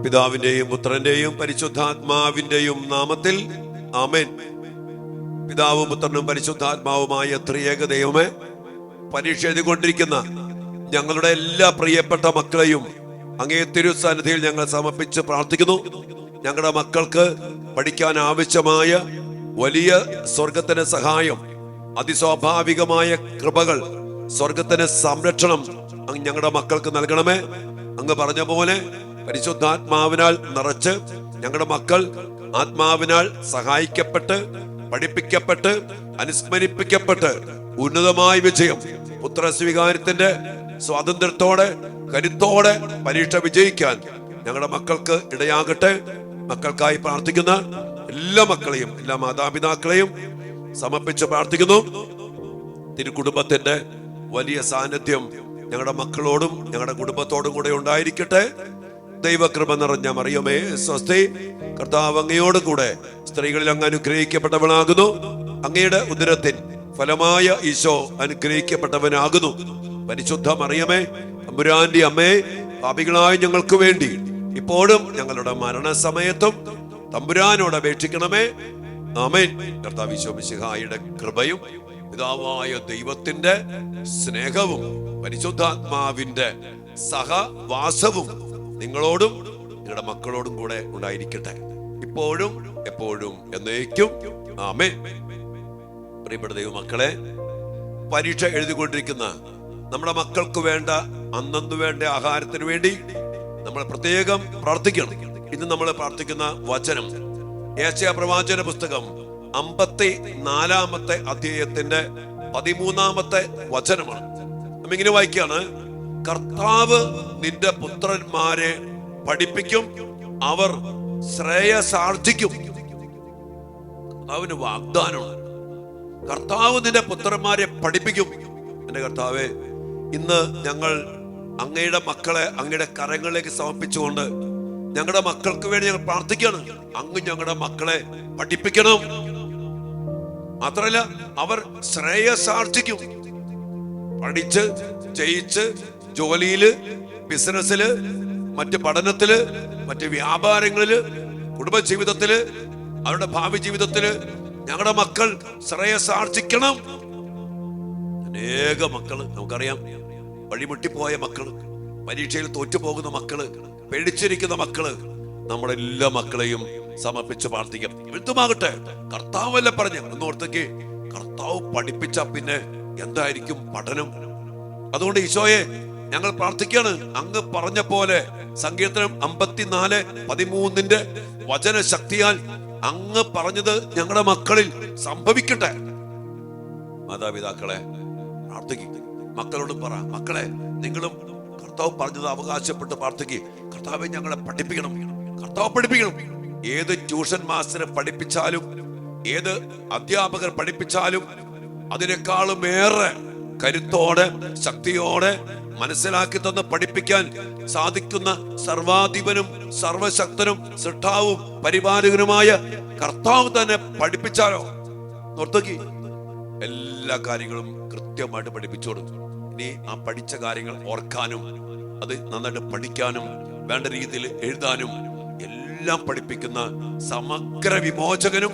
പിതാവിന്റെയും പുത്രന്റെയും പരിശുദ്ധാത്മാവിന്റെയും നാമത്തിൽ ആമേൻ. പിതാവും പുത്രനും പരിശുദ്ധാത്മാവുമായ ത്രിയേക ദൈവമേ, പരീക്ഷ എഴുതിക്കൊണ്ടിരിക്കുന്ന ഞങ്ങളുടെ എല്ലാ പ്രിയപ്പെട്ട മക്കളെയും അങ്ങേ തിരുസന്നിധിയിൽ ഞങ്ങൾ സമർപ്പിച്ച് പ്രാർത്ഥിക്കുന്നു. ഞങ്ങളുടെ മക്കൾക്ക് പഠിക്കാൻ ആവശ്യമായ വലിയ സ്വർഗത്തിന്റെ സഹായം, അതിസ്വാഭാവികമായ കൃപകൾ, സ്വർഗത്തിന്റെ സംരക്ഷണം അങ്ങ് ഞങ്ങളുടെ മക്കൾക്ക് നൽകണമേ. അങ്ങ് പറഞ്ഞ പോലെ പരിശുദ്ധാത്മാവിനാൽ നിറച്ച് ഞങ്ങളുടെ മക്കൾ ആത്മാവിനാൽ സഹായിക്കപ്പെട്ട് പഠിപ്പിക്കപ്പെട്ട് അനുസ്മരിപ്പിക്കപ്പെട്ട് ഉന്നതമായ വിജയം, പുത്രസ്വീകാരത്തിന്റെ സ്വാതന്ത്ര്യത്തോടെ കരുത്തോടെ പരീക്ഷ വിജയിക്കാൻ ഞങ്ങളുടെ മക്കൾക്ക് ഇടയാകട്ടെ. മക്കൾക്കായി പ്രാർത്ഥിക്കുന്ന എല്ലാ മക്കളെയും എല്ലാ മാതാപിതാക്കളെയും സമർപ്പിച്ച് പ്രാർത്ഥിക്കുന്നു. തിരുക്കുടുംബത്തിന്റെ വലിയ സാന്നിധ്യം ഞങ്ങളുടെ മക്കളോടും ഞങ്ങളുടെ കുടുംബത്തോടും കൂടെ ഉണ്ടായിരിക്കട്ടെ. ദൈവകൃപ നിറഞ്ഞ മറിയമേ സ്വസ്തി, കർത്താവ് അങ്ങയോടും കൂടെ സ്ത്രീകളിൽ അങ്ങ് അനുഗ്രഹിക്കപ്പെട്ടവളാകുന്നു. അങ്ങയുടെ ഉദരത്തിൻ ഫലമായ ഈശോ അനുഗ്രഹിക്കപ്പെട്ടവനാകുന്നു. പരിശുദ്ധ മറിയമേ, തമ്പുരാന്റെ അമ്മേ, പാപികളായ ഞങ്ങൾക്ക് വേണ്ടി ഇപ്പോഴും ഞങ്ങളുടെ മരണസമയത്തും തമ്പുരാനോട് അപേക്ഷിക്കണമേ. ആമേൻ. കർത്താവ് ഈശോ മിശിഹായുടെ കൃപയും പിതാവായ ദൈവത്തിന്റെ സ്നേഹവും പരിശുദ്ധാത്മാവിന്റെ സഹവാസവും നിങ്ങളോടും നിങ്ങളുടെ മക്കളോടും കൂടെ ഉണ്ടായിരിക്കട്ടെ, ഇപ്പോഴും എപ്പോഴും എന്നേക്കും. ആമേൻ. പ്രിയപ്പെട്ട ദൈവമക്കളെ, പരീക്ഷ എഴുതിക്കൊണ്ടിരിക്കുന്ന നമ്മുടെ മക്കൾക്ക് വേണ്ട അന്നു വേണ്ട ആഹാരത്തിന് വേണ്ടി നമ്മൾ പ്രത്യേകം പ്രാർത്ഥിക്കണം. ഇന്ന് നമ്മൾ പ്രാർത്ഥിക്കുന്ന വചനം യെശയ്യാ പ്രവാചന പുസ്തകം 54 അധ്യായത്തിന്റെ 13 വചനമാണ്. നമ്മിങ്ങനെ വായിക്കാണ്: കർത്താവ് നിന്റെ പുത്രന്മാരെ പഠിപ്പിക്കും, അവർ ശ്രേയസാർജിക്കും. കർത്താവിന് വാഗ്ദാനമാണ്. കർത്താവ് നിന്റെ പുത്രന്മാരെ പഠിപ്പിക്കും. എന്റെ കർത്താവേ, ഇന്ന് ഞങ്ങൾ അങ്ങയുടെ മക്കളെ അങ്ങയുടെ കരങ്ങളിലേക്ക് സമർപ്പിച്ചുകൊണ്ട് ഞങ്ങളുടെ മക്കൾക്ക് വേണ്ടി ഞങ്ങൾ പ്രാർത്ഥിക്കുകയാണ്. അങ്ങ് ഞങ്ങളുടെ മക്കളെ പഠിപ്പിക്കണം. മാത്രമല്ല, അവർ ശ്രേയസാർജിക്കും. പഠിച്ച് ജയിച്ച് ജോലിയില്, ബിസിനസ്സില്, മറ്റ് പഠനത്തില്, മറ്റ് വ്യാപാരങ്ങളില്, കുടുംബജീവിതത്തില്, അവരുടെ ഭാവി ജീവിതത്തില് ഞങ്ങളുടെ മക്കൾ ശ്രേയസാർജിക്കണം. അനേക മക്കള് നമുക്കറിയാം, വഴിമുട്ടിപ്പോയ മക്കള്, പരീക്ഷയിൽ തോറ്റുപോകുന്ന മക്കള്, പേടിച്ചിരിക്കുന്ന മക്കള്, നമ്മുടെ എല്ലാ മക്കളെയും സമർപ്പിച്ച് പ്രാർത്ഥിക്കാം. എന്തുമാകട്ടെ, കർത്താവല്ല പറഞ്ഞ എന്നോർത്തേക്ക് കർത്താവ് പഠിപ്പിച്ച പിന്നെ എന്തായിരിക്കും പഠനം? അതുകൊണ്ട് ഈശോയെ ഞങ്ങൾ പ്രാർത്ഥിക്കാണ്, അങ്ങ് പറഞ്ഞ പോലെ സങ്കീർത്തനം 54:13 വചനശക്തിയാൽ അങ്ങ് പറഞ്ഞത് ഞങ്ങളുടെ മക്കളിൽ സംഭവിക്കട്ടെ. മാതാപിതാക്കളെ പ്രാർത്ഥിക്കുക, മക്കളോട് പറ, മക്കളെ നിങ്ങളും കർത്താവ് പറഞ്ഞത് അവകാശപ്പെട്ട് പ്രാർത്ഥിക്കുക. കർത്താവെ ഞങ്ങളെ പഠിപ്പിക്കണം, കർത്താവ് പഠിപ്പിക്കണം. ഏത് ട്യൂഷൻ മാസ്റ്റർ പഠിപ്പിച്ചാലും, ഏത് അധ്യാപകർ പഠിപ്പിച്ചാലും അതിനേക്കാളും ഏറെ കരുത്തോടെ ശക്തിയോടെ മനസ്സിലാക്കി തന്ന് പഠിപ്പിക്കാൻ സാധിക്കുന്ന സർവാധിപനും സർവശക്തനും സൃഷ്ടാവും പരിപാലകനുമായ കർത്താവ് തന്നെ പഠിപ്പിച്ചാലോ? നോർത്തക്കി എല്ലാ കാര്യങ്ങളും കൃത്യമായിട്ട് പഠിപ്പിച്ചോടും. ഇനി ആ പഠിച്ച കാര്യങ്ങൾ ഓർക്കാനും അത് നന്നായിട്ട് പഠിക്കാനും വേണ്ട രീതിയിൽ എഴുതാനും എല്ലാം പഠിപ്പിക്കുന്ന സമഗ്ര വിമോചകനും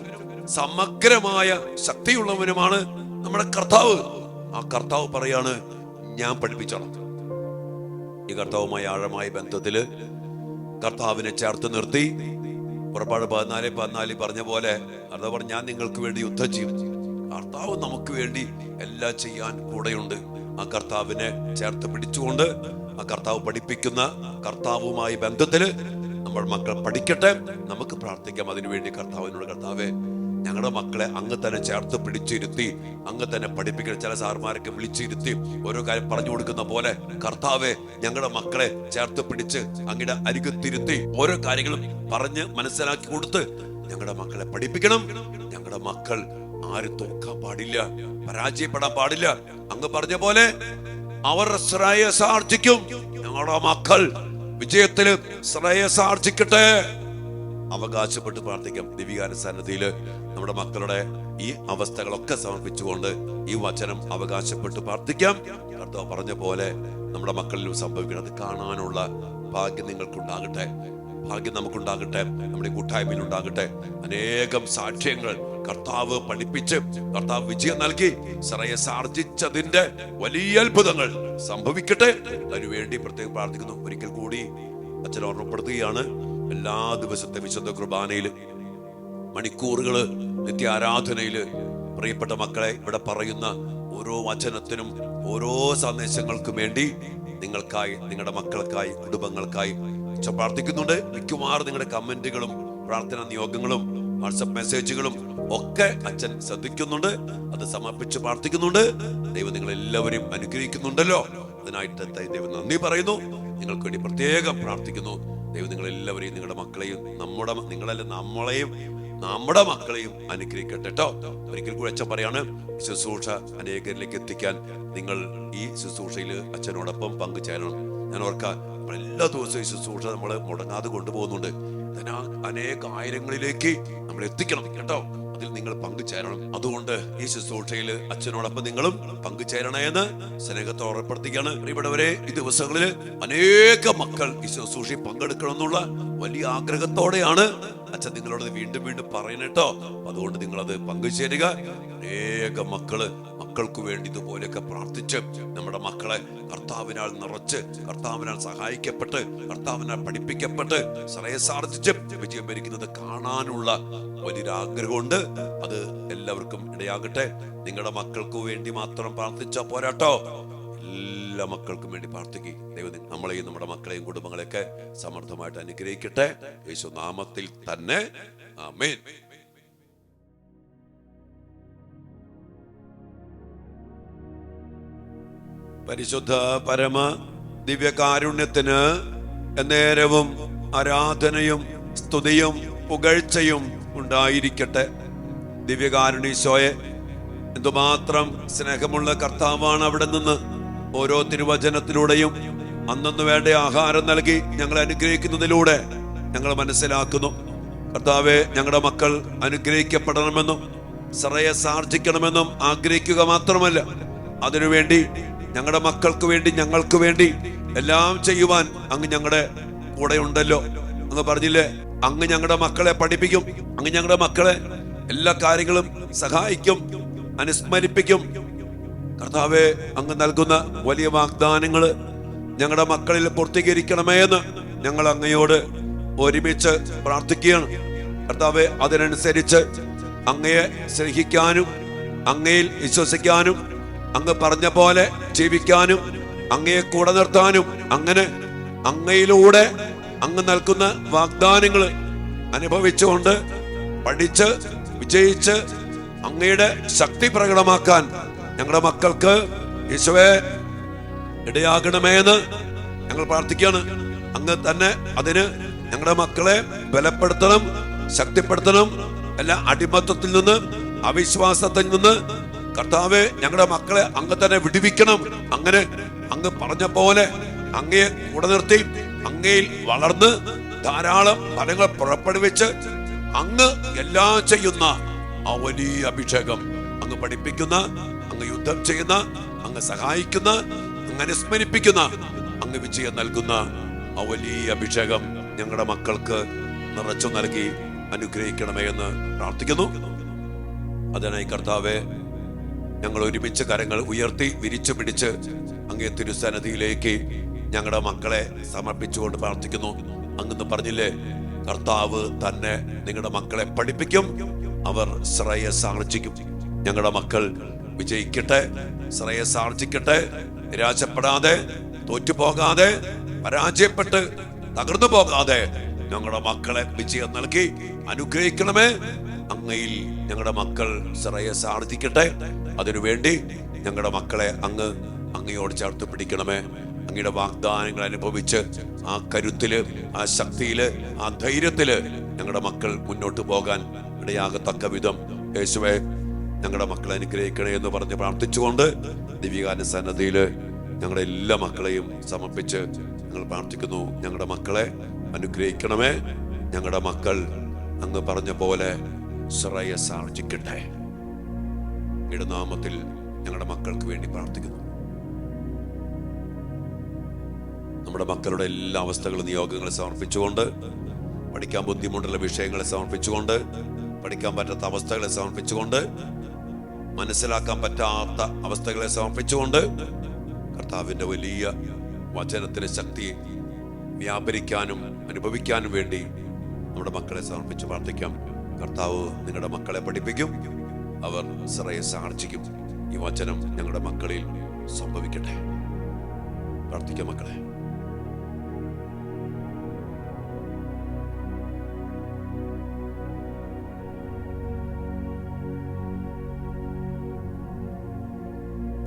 സമഗ്രമായ ശക്തിയുള്ളവനുമാണ് നമ്മുടെ കർത്താവ്. ആ കർത്താവ് പറയാണ്, ഞാൻ പഠിപ്പിച്ചോളാം. ഈ കർത്താവുമായി ആഴമായ ബന്ധത്തില് കർത്താവിനെ ചേർത്ത് നിർത്തി പുറപ്പാട് 14:14 പറഞ്ഞ പോലെ കർത്താവ് പറഞ്ഞു, ഞാൻ നിങ്ങൾക്ക് വേണ്ടി യുദ്ധം ചെയ്യും. കർത്താവ് നമുക്ക് വേണ്ടി എല്ലാം ചെയ്യാൻ കൂടെയുണ്ട്. ആ കർത്താവിനെ ചേർത്ത് പിടിച്ചുകൊണ്ട് ആ കർത്താവ് പഠിപ്പിക്കുന്ന കർത്താവുമായി ബന്ധത്തില് നമ്മൾ മക്കൾ പഠിക്കട്ടെ. നമുക്ക് പ്രാർത്ഥിക്കാം അതിനുവേണ്ടി കർത്താവിനോട്. കർത്താവെ, ഞങ്ങളുടെ മക്കളെ അങ്ങ് തന്നെ ചേർത്ത് പിടിച്ചിരുത്തി അങ്ങ് തന്നെ പഠിപ്പിക്കണം. ചില സാർമാരൊക്കെ വിളിച്ചിരുത്തി ഓരോ കാര്യം പറഞ്ഞു കൊടുക്കുന്ന പോലെ കർത്താവെ, ഞങ്ങളുടെ മക്കളെ ചേർത്ത് പിടിച്ച് അങ്ങയുടെ അരികത്തിരുത്തി ഓരോ കാര്യങ്ങളും പറഞ്ഞ് മനസ്സിലാക്കി കൊടുത്ത് ഞങ്ങളുടെ മക്കളെ പഠിപ്പിക്കണം. ഞങ്ങളുടെ മക്കൾ ആരും തോക്കാൻ പാടില്ല, പരാജയപ്പെടാൻ പാടില്ല. അങ്ങ് പറഞ്ഞ പോലെ അവർ ശ്രേയസാർജിക്കും. ഞങ്ങളുടെ മക്കൾ വിജയത്തില് ശ്രേയസാർജിക്കട്ടെ. അവകാശപ്പെട്ട് പ്രാർത്ഥിക്കാം. ദിവ്യാനുസന്നതിയില് നമ്മുടെ മക്കളുടെ ഈ അവസ്ഥകളൊക്കെ സമർപ്പിച്ചുകൊണ്ട് ഈ വചനം അവകാശപ്പെട്ട് പ്രാർത്ഥിക്കാം. കർത്താവ് പറഞ്ഞ പോലെ നമ്മുടെ മക്കളിലും സംഭവിക്കണം. അത് കാണാനുള്ള ഭാഗ്യം നിങ്ങൾക്കുണ്ടാകട്ടെ. ഭാഗ്യം നമുക്കുണ്ടാകട്ടെ, നമ്മുടെ കൂട്ടായ്മയിൽ ഉണ്ടാകട്ടെ. അനേകം സാക്ഷ്യങ്ങൾ കർത്താവ് പഠിപ്പിച്ച് കർത്താവ് വിജയം നൽകി ശ്രേയസ് ആർജിച്ചതിന്റെ വലിയ അത്ഭുതങ്ങൾ സംഭവിക്കട്ടെ. അതിനുവേണ്ടി പ്രത്യേകം പ്രാർത്ഥിക്കുന്നു. ഒരിക്കൽ കൂടി അച്ഛൻ ഓർമ്മപ്പെടുത്തുകയാണ്, എല്ലാ ദിവസത്തെ വിശുദ്ധ കുർബാനയില് മണിക്കൂറുകള് നിത്യാരാധനയില് പ്രിയപ്പെട്ട മക്കളെ, ഇവിടെ പറയുന്ന ഓരോ വചനത്തിനും ഓരോ സന്ദേശങ്ങൾക്കും വേണ്ടി നിങ്ങൾക്കായി, നിങ്ങളുടെ മക്കൾക്കായി, കുടുംബങ്ങൾക്കായി പ്രാർത്ഥിക്കുന്നുണ്ട്. മിക്കവാറും നിങ്ങളുടെ കമന്റുകളും പ്രാർത്ഥനാ നിയോഗങ്ങളും വാട്സപ്പ് മെസ്സേജുകളും ഒക്കെ അച്ഛൻ ശ്രദ്ധിക്കുന്നുണ്ട്, അത് സമർപ്പിച്ച് പ്രാർത്ഥിക്കുന്നുണ്ട്. ദൈവം നിങ്ങളെല്ലാവരെയും അനുഗ്രഹിക്കുന്നുണ്ടല്ലോ. അതിനായിട്ട് ദൈവം നന്ദി പറയുന്നു. നിങ്ങൾക്ക് വേണ്ടി പ്രത്യേകം പ്രാർത്ഥിക്കുന്നു. ദൈവം നിങ്ങളെല്ലാവരെയും, നിങ്ങളുടെ മക്കളെയും, നമ്മുടെ മക്കളെയും അനുഗ്രഹിക്കട്ടെ കേട്ടോ. ഒരിക്കൽ കൂടി അച്ഛൻ പറയാണ്, ശുശ്രൂഷ അനേകരിലേക്ക് എത്തിക്കാൻ നിങ്ങൾ ഈ ശുശ്രൂഷയിൽ അച്ഛനോടൊപ്പം പങ്കുചേരണം. ഞാൻ ഓർക്കാം, എല്ലാ ദിവസവും ഈ ശുശ്രൂഷ നമ്മൾ മുടങ്ങാതെ കൊണ്ടുപോകുന്നുണ്ട്. അനേക ആയിരങ്ങളിലേക്ക് നമ്മൾ എത്തിക്കണം കേട്ടോ. അതിൽ നിങ്ങൾ പങ്കുചേരണം. അതുകൊണ്ട് ഈ ശുശ്രൂഷയിൽ അച്ഛനോടൊപ്പം നിങ്ങളും പങ്കുചേരണേ എന്ന് സ്നേഹത്തോടെ ഓർമ്മപ്പെടുത്തുകയാണ്. പ്രിയപ്പെട്ടവരെ, ഈ ദിവസങ്ങളിൽ അനേക മക്കൾ ഈ ശുശ്രൂഷയിൽ പങ്കെടുക്കണം എന്നുള്ള വലിയ ആഗ്രഹത്തോടെയാണ് അച്ഛൻ നിങ്ങളോട് വീണ്ടും വീണ്ടും പറയണേട്ടോ. അതുകൊണ്ട് നിങ്ങളത് പങ്കുചേരുക. അനേക മക്കൾക്ക് വേണ്ടി ഇതുപോലെയൊക്കെ പ്രാർത്ഥിച്ച് നമ്മുടെ മക്കളെ കർത്താവിനാൽ നിറച്ച്, കർത്താവിനാൽ സഹായിക്കപ്പെട്ട്, കർത്താവിനാൽ പഠിപ്പിക്കപ്പെട്ട് ശ്രേയസാർജിച്ച് വിജയം വരിക്കുന്നത് കാണാനുള്ള വലിയൊരു ആഗ്രഹമുണ്ട്. അത് എല്ലാവർക്കും ഇടയാകട്ടെ. നിങ്ങളുടെ മക്കൾക്ക് വേണ്ടി മാത്രം പ്രാർത്ഥിച്ചാൽ പോരാട്ടോ, എല്ലാ മക്കൾക്കും വേണ്ടി പ്രാർത്ഥിക്കുക. ദൈവം നമ്മളെയും നമ്മുടെ മക്കളെയും കുടുംബങ്ങളെയൊക്കെ സമൃദ്ധമായിട്ട് അനുഗ്രഹിക്കട്ടെ. യേശു നാമത്തിൽ തന്നെ ആമേൻ. പരിശുദ്ധ പരമ ദിവ്യകാരുണ്യത്തിന് എന്നേരവും ആരാധനയും സ്തുതിയും പുകഴ്ചയും ഉണ്ടായിരിക്കട്ടെ. ദിവ്യകാരുണ്യീശോയെ, എന്തുമാത്രം സ്നേഹമുള്ള കർത്താവാണ്. അവിടെ നിന്ന് ഓരോ തിരുവചനത്തിലൂടെയും അന്നു വേണ്ട ആഹാരം നൽകി ഞങ്ങളെ അനുഗ്രഹിക്കുന്നതിലൂടെ ഞങ്ങൾ മനസ്സിലാക്കുന്നു. കർത്താവെ, ഞങ്ങളുടെ മക്കൾ അനുഗ്രഹിക്കപ്പെടണമെന്നും ശ്രേയസാർജിക്കണമെന്നും ആഗ്രഹിക്കുക മാത്രമല്ല, അതിനുവേണ്ടി ഞങ്ങളുടെ മക്കൾക്ക് വേണ്ടി, ഞങ്ങൾക്ക് വേണ്ടി എല്ലാം ചെയ്യുവാൻ അങ്ങ് ഞങ്ങളുടെ കൂടെ ഉണ്ടല്ലോ. അങ്ങ് പറഞ്ഞില്ലേ, അങ്ങ് ഞങ്ങളുടെ മക്കളെ പഠിപ്പിക്കും, അങ്ങ് ഞങ്ങളുടെ മക്കളെ എല്ലാ കാര്യങ്ങളും സഹായിക്കും, അനുസ്മരിപ്പിക്കും. കർത്താവെ, അങ്ങ് നൽകുന്ന വലിയ വാഗ്ദാനങ്ങള് ഞങ്ങളുടെ മക്കളിൽ പൂർത്തീകരിക്കണമേ എന്ന് ഞങ്ങൾ അങ്ങയോട് ഒരുമിച്ച് പ്രാർത്ഥിക്കുകയാണ്. കർത്താവെ, അതിനനുസരിച്ച് അങ്ങയെ സ്നേഹിക്കാനും അങ്ങയിൽ വിശ്വസിക്കാനും അങ്ങ് പറഞ്ഞ പോലെ ജീവിക്കാനും അങ്ങയെ കൂടെ നിർത്താനും, അങ്ങനെ അങ്ങയിലൂടെ അങ്ങ് നൽകുന്ന വാഗ്ദാനങ്ങൾ അനുഭവിച്ചുകൊണ്ട് പഠിച്ച് വിജയിച്ച് അങ്ങയുടെ ശക്തി പ്രകടമാക്കാൻ ഞങ്ങളുടെ മക്കൾക്ക് യേശുവേ ഇടയാകണമേ എന്ന് ഞങ്ങൾ പ്രാർത്ഥിക്കുകയാണ്. അങ്ങ് തന്നെ അതിന് ഞങ്ങളുടെ മക്കളെ ബലപ്പെടുത്തണം, ശക്തിപ്പെടുത്തണം. എല്ലാ അടിമത്തത്തിൽ നിന്ന്, അവിശ്വാസത്തിൽ നിന്ന് കർത്താവെ, ഞങ്ങളുടെ മക്കളെ അങ്ങ് തന്നെ വിടുവിക്കണം. അങ്ങനെ അങ്ങ് പറഞ്ഞ പോലെ അങ്ങയെ കൂടെ നിർത്തി അങ്ങയിൽ വളർന്ന് ധാരാളം ഫലങ്ങൾ പുറപ്പെടുവിച്ച് അങ്ങ് എല്ലാം ചെയ്യുന്ന ആ വലിയ അഭിഷേകം, അങ്ങ് പഠിപ്പിക്കുന്ന, അങ്ങ് യുദ്ധം ചെയ്യുന്ന, അങ്ങ് സഹായിക്കുന്ന, അങ്ങ് അനുസ്മരിപ്പിക്കുന്ന, അങ്ങ് വിജയം നൽകുന്ന ആ വലിയ അഭിഷേകം ഞങ്ങളുടെ മക്കൾക്ക് നിറച്ചു നൽകി അനുഗ്രഹിക്കണമേ എന്ന് പ്രാർത്ഥിക്കുന്നു. അതിനായി കർത്താവെ, ഞങ്ങൾ ഒരുമിച്ച് കരങ്ങൾ ഉയർത്തി വിരിച്ചു പിടിച്ച് അങ്ങേ തിരുസന്നിധിയിലേക്ക് ഞങ്ങളുടെ മക്കളെ സമർപ്പിച്ചുകൊണ്ട് പ്രാർത്ഥിക്കുന്നു. അങ്ങ് പറഞ്ഞില്ലേ, കർത്താവ് തന്നെ നിങ്ങളുടെ മക്കളെ പഠിപ്പിക്കും, അവർ ശ്രേയസാർജിക്കും. ഞങ്ങളുടെ മക്കൾ വിജയിക്കട്ടെ, ശ്രേയസാർജിക്കട്ടെ, നിരാശപ്പെടാതെ, തോറ്റുപോകാതെ, പരാജയപ്പെട്ട് തകർന്നു പോകാതെ ഞങ്ങളുടെ മക്കളെ വിജയം നൽകി അനുഗ്രഹിക്കണമേ. അങ്ങയിൽ ഞങ്ങളുടെ മക്കൾ ശ്രേയസാർജിക്കട്ടെ. അതിനുവേണ്ടി ഞങ്ങളുടെ മക്കളെ അങ്ങയോട് ചേർത്ത് പിടിക്കണമേ. അങ്ങയുടെ വാഗ്ദാനങ്ങൾ അനുഭവിച്ച് ആ കരുത്തില്, ആ ശക്തിയില്, ആ ധൈര്യത്തില് ഞങ്ങളുടെ മക്കൾ മുന്നോട്ട് പോകാൻ ഇടയാകത്തക്ക വിധം യേശുവേ ഞങ്ങളുടെ മക്കളെ അനുഗ്രഹിക്കണേ എന്ന് പറഞ്ഞ് പ്രാർത്ഥിച്ചുകൊണ്ട് ദിവ്യകാരുണ്യ സന്നദ്ധിയില് ഞങ്ങളുടെ എല്ലാ മക്കളെയും സമർപ്പിച്ച് ഞങ്ങൾ പ്രാർത്ഥിക്കുന്നു. ഞങ്ങളുടെ മക്കളെ അനുഗ്രഹിക്കണമേ. ഞങ്ങളുടെ മക്കൾ അങ്ങ് പറഞ്ഞ പോലെ ശ്രേയസാർജിക്കട്ടെ. അങ്ങയുടെ നാമത്തിൽ ഞങ്ങളുടെ മക്കൾക്ക് വേണ്ടി പ്രാർത്ഥിക്കുന്നു. നമ്മുടെ മക്കളുടെ എല്ലാ അവസ്ഥകളും നിയോഗങ്ങളെ സമർപ്പിച്ചുകൊണ്ട്, പഠിക്കാൻ ബുദ്ധിമുട്ടുള്ള വിഷയങ്ങളെ സമർപ്പിച്ചുകൊണ്ട്, പഠിക്കാൻ പറ്റാത്ത അവസ്ഥകളെ സമർപ്പിച്ചുകൊണ്ട്, മനസ്സിലാക്കാൻ പറ്റാത്ത അവസ്ഥകളെ സമർപ്പിച്ചുകൊണ്ട്, കർത്താവിൻ്റെ വലിയ വചനത്തിന് ശക്തി വ്യാപരിക്കാനും അനുഭവിക്കാനും വേണ്ടി നമ്മുടെ മക്കളെ സമർപ്പിച്ച് പ്രാർത്ഥിക്കാം. കർത്താവ് നിങ്ങളുടെ മക്കളെ പഠിപ്പിക്കും, അവർ ശ്രേയസ് ആർജിക്കും. ഈ വചനം ഞങ്ങളുടെ മക്കളിൽ സംഭവിക്കട്ടെ. പ്രാർത്ഥിക്കാം മക്കളെ.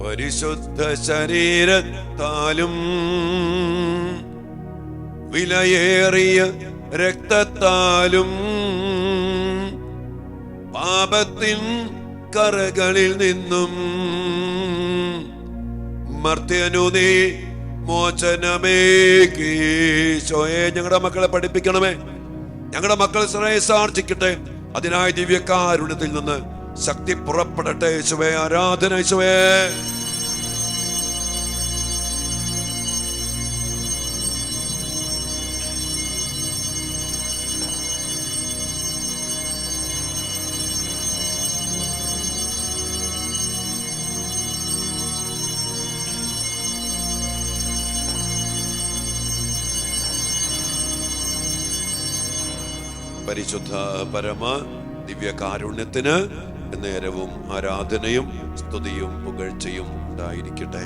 പരിശുദ്ധ ശരീരത്താലും വിലയേറിയ രക്തത്താലും പാപത്തിൻ കറകളിൽ നിന്നും മർത്യനു നീ മോചനമേകീശോയെ ഞങ്ങളുടെ മക്കളെ പഠിപ്പിക്കണമേ. ഞങ്ങളുടെ മക്കൾ ശ്രേയസ് ആർജിക്കട്ടെ. അതിനായി ദിവ്യകാരുണ്യത്തിൽ നിന്ന് ശക്തി പുറപ്പെടട്ടെ. യേശുവേ, ആരാധന യേശുവേ. പരിശുദ്ധ പരമ ദിവ്യകാരുണ്യത്തിന് നേരവും ആരാധനയും സ്തുതിയും പുകഴ്ചയും ഉണ്ടായിരിക്കട്ടെ.